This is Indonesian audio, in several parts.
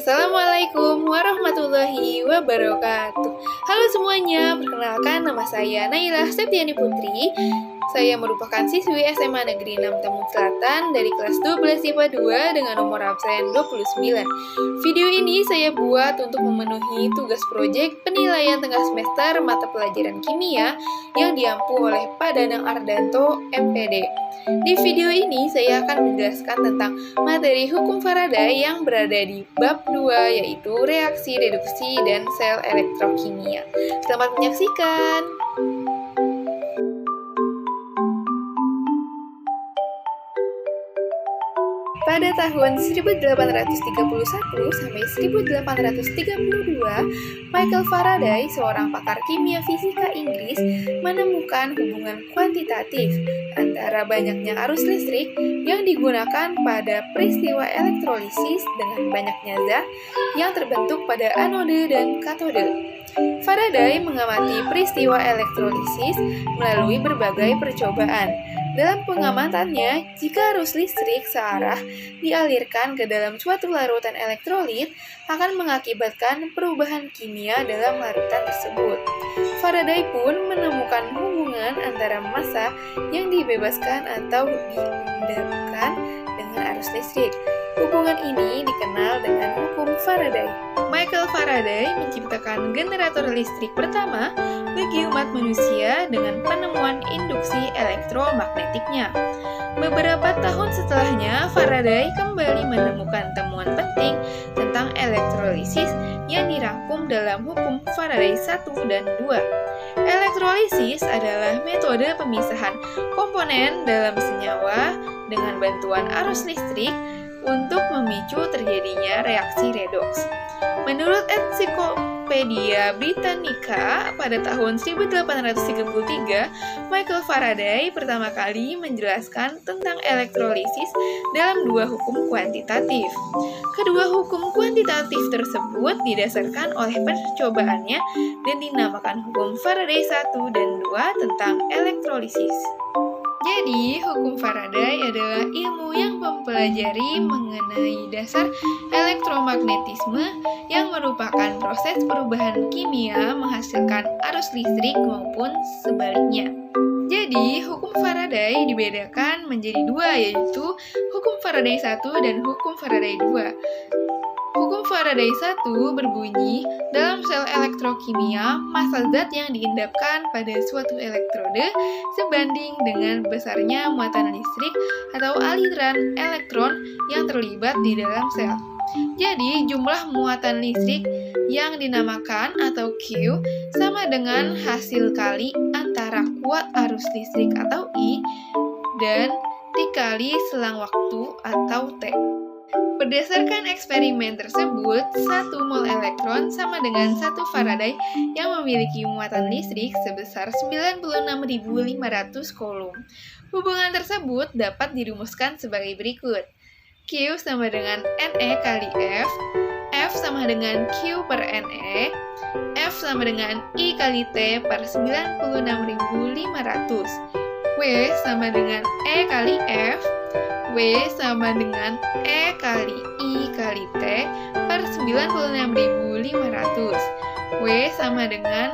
Assalamualaikum warahmatullahi wabarakatuh. Halo semuanya, perkenalkan nama saya Nailah Septiani Putri. Saya merupakan siswi SMA Negeri 6 Tambun Selatan dari kelas 12 IPA 2 dengan nomor absen 29. Video ini saya buat untuk memenuhi tugas proyek penilaian tengah semester mata pelajaran kimia yang diampu oleh Pak Danang Ardanto, MPD. Di video ini saya akan menjelaskan tentang materi hukum Faraday yang berada di bab 2, yaitu reaksi, reduksi, dan sel elektrokimia. Selamat menyaksikan! Pada tahun 1831 sampai 1832, Michael Faraday, seorang pakar kimia fisika Inggris, menemukan hubungan kuantitatif antara banyaknya arus listrik yang digunakan pada peristiwa elektrolisis dengan banyaknya zat yang terbentuk pada anode dan katode. Faraday mengamati peristiwa elektrolisis melalui berbagai percobaan. Dalam pengamatannya, jika arus listrik searah dialirkan ke dalam suatu larutan elektrolit, akan mengakibatkan perubahan kimia dalam larutan tersebut. Faraday pun menemukan hubungan antara massa yang dibebaskan atau diendapkan dengan arus listrik. Hubungan ini dikenal dengan hukum Faraday. Michael Faraday menciptakan generator listrik pertama bagi umat manusia dengan penemuan induksi elektromagnetiknya. Beberapa tahun setelahnya, Faraday kembali menemukan temuan penting tentang elektrolisis yang dirangkum dalam hukum Faraday 1 dan 2. Elektrolisis adalah metode pemisahan komponen dalam senyawa dengan bantuan arus listrik untuk memicu terjadinya reaksi redoks. Menurut Ensiklopedia Britannica, pada tahun 1833, Michael Faraday pertama kali menjelaskan tentang elektrolisis dalam dua hukum kuantitatif. Kedua hukum kuantitatif tersebut didasarkan oleh percobaannya dan dinamakan hukum Faraday 1 dan 2 tentang elektrolisis. Jadi, hukum Faraday adalah ilmu yang mempelajari mengenai dasar elektromagnetisme yang merupakan proses perubahan kimia menghasilkan arus listrik maupun sebaliknya. Jadi, hukum Faraday dibedakan menjadi dua, yaitu hukum Faraday 1 dan hukum Faraday 2. Hukum Faraday 1 berbunyi, dalam sel elektrokimia, massa zat yang diendapkan pada suatu elektrode sebanding dengan besarnya muatan listrik atau aliran elektron yang terlibat di dalam sel. Jadi, jumlah muatan listrik yang dinamakan atau Q sama dengan hasil kali antara kuat arus listrik atau I dan dikali selang waktu atau T. Berdasarkan eksperimen tersebut, 1 mol elektron sama dengan 1 Faraday yang memiliki muatan listrik sebesar 96.500 coulomb. Hubungan tersebut dapat dirumuskan sebagai berikut. Q sama dengan NE kali F, F sama dengan Q per NE, F sama dengan I kali T per 96.500, W sama dengan E kali F, W sama dengan E kali I kali T per 96.500. W sama dengan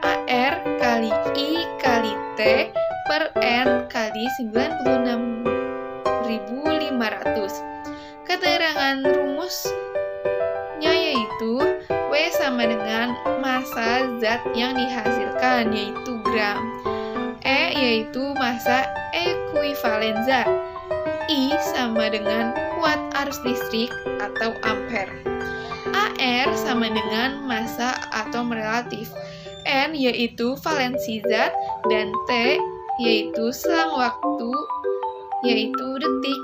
AR kali I kali T per N kali 96.500. Keterangan rumusnya yaitu W sama dengan massa zat yang dihasilkan, yaitu gram. E yaitu massa ekuivalen zat. I sama dengan kuat arus listrik atau ampere. AR sama dengan massa atom relatif. N yaitu valensi zat dan T yaitu selang waktu yaitu detik.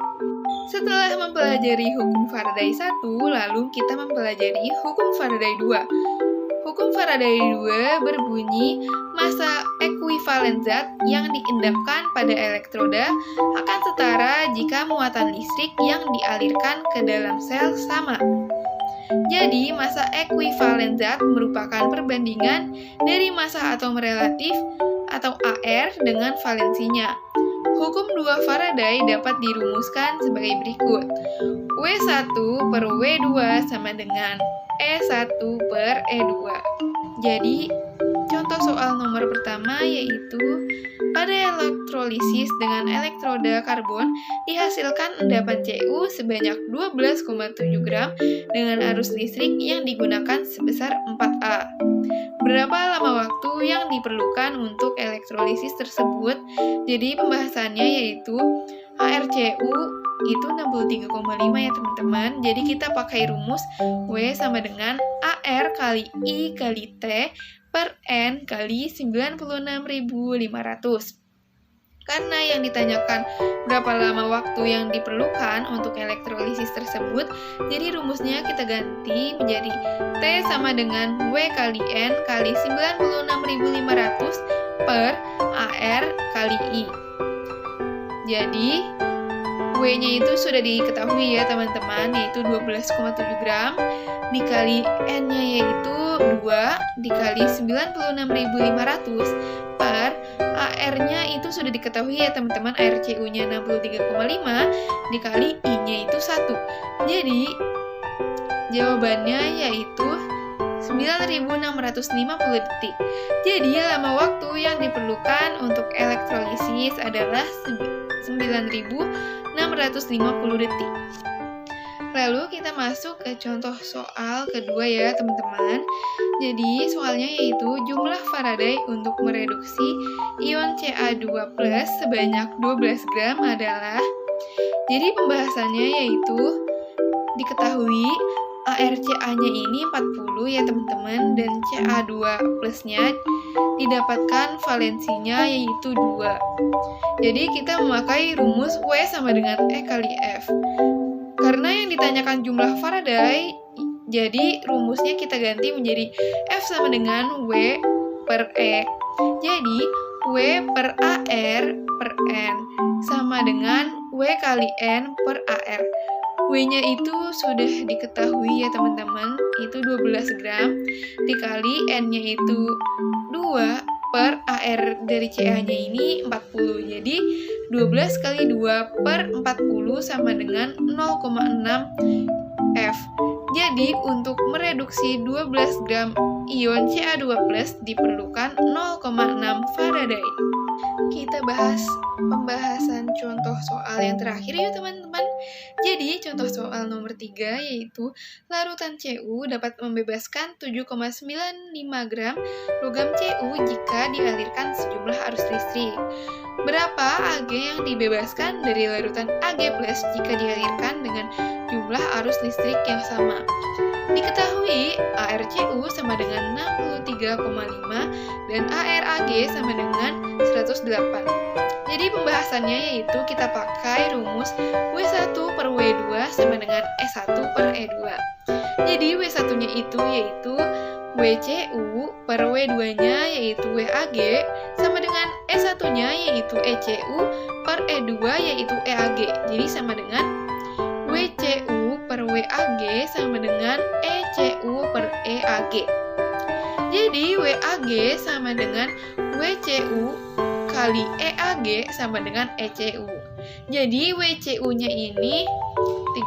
Setelah mempelajari hukum Faraday 1, lalu kita mempelajari hukum Faraday 2. Hukum Faraday 2 berbunyi, massa ekuivalen zat yang diendapkan pada elektroda akan setara jika muatan listrik yang dialirkan ke dalam sel sama. Jadi, massa ekuivalen zat merupakan perbandingan dari massa atom relatif atau AR dengan valensinya. Hukum 2 Faraday dapat dirumuskan sebagai berikut. W1 per W2 sama dengan E1 per E2. Jadi, contoh soal nomor pertama yaitu pada elektrolisis dengan elektroda karbon dihasilkan endapan Cu sebanyak 12,7 gram dengan arus listrik yang digunakan sebesar 4A. Berapa lama waktu yang diperlukan untuk elektrolisis tersebut? Jadi pembahasannya yaitu ARCU itu 63,5 ya teman-teman. Jadi kita pakai rumus W sama dengan AR kali I kali T per N kali 96.500. Karena yang ditanyakan berapa lama waktu yang diperlukan untuk elektrolisis tersebut, jadi rumusnya kita ganti menjadi T sama dengan W kali N kali 96.500 per AR kali I. Jadi, W-nya itu sudah diketahui ya teman-teman, yaitu 12,7 gram, dikali N-nya yaitu 2, dikali 96.500 per AR-nya itu sudah diketahui ya teman-teman, ARCU-nya 63,5 dikali I-nya itu 1. Jadi jawabannya yaitu 9.650 detik. Jadi lama waktu yang diperlukan untuk elektrolisis adalah 9.650 detik. Lalu kita masuk ke contoh soal kedua ya teman-teman. Jadi soalnya yaitu jumlah Faraday untuk mereduksi ion Ca2+ sebanyak 12 gram adalah. Jadi pembahasannya yaitu diketahui ARCA-nya ini 40 ya teman-teman, dan Ca2+-nya didapatkan valensinya yaitu 2. Jadi kita memakai rumus W sama dengan E kali F. Karena yang ditanyakan jumlah Faraday, jadi rumusnya kita ganti menjadi F sama dengan W per E. Jadi W per AR per N sama dengan W kali N per AR. W-nya itu sudah diketahui ya teman-teman, itu 12 gram, dikali N-nya itu 2 per AR dari Ca-nya ini 40. Jadi 12 kali 2 per 40 sama dengan 0,6 F. Jadi untuk mereduksi 12 gram ion Ca2+ diperlukan 0,6 Faraday. Kita bahas pembahasan contoh soal yang terakhir ya teman-teman. Jadi contoh soal nomor 3 yaitu larutan Cu dapat membebaskan 7,95 gram logam Cu jika dialirkan sejumlah arus listrik. Berapa Ag yang dibebaskan dari larutan Ag+ jika dialirkan dengan jumlah arus listrik yang sama? Diketahui ARCU sama dengan 63,5 dan ARAG sama dengan 108. Jadi pembahasannya yaitu kita pakai rumus W1 per W2 sama dengan E1 per E2. Jadi W1-nya itu yaitu WCU per W2-nya yaitu WAG sama dengan E1-nya yaitu ECU per E2 yaitu EAG. Jadi sama dengan WCU per WAG sama dengan ECU per EAG. Jadi WAG sama dengan WCU kali EAG sama dengan ECU. Jadi WCU-nya ini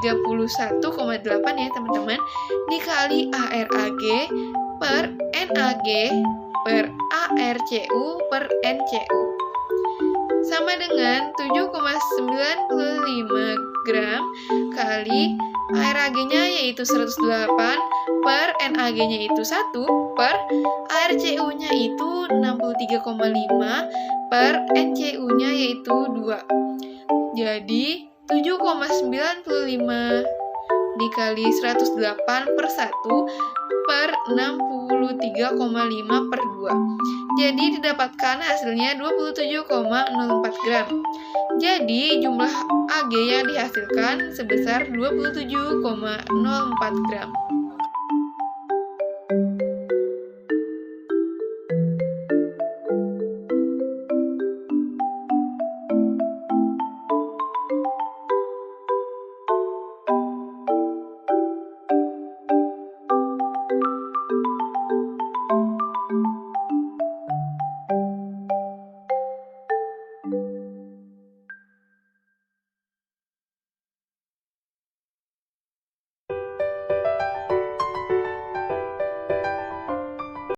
31,8 ya teman-teman, dikali ARAG per NAG per ARCU per NCU sama dengan 7,95 gram kali ARAG-nya yaitu 108 per NAG-nya itu 1 per ARCU-nya itu 63,5 per NCU-nya yaitu 2. Jadi 7,95 dikali 108 per 1 per 63,5 per 2. Jadi didapatkan hasilnya 27,04 gram. Jadi jumlah Ag yang dihasilkan sebesar 27,04 gram.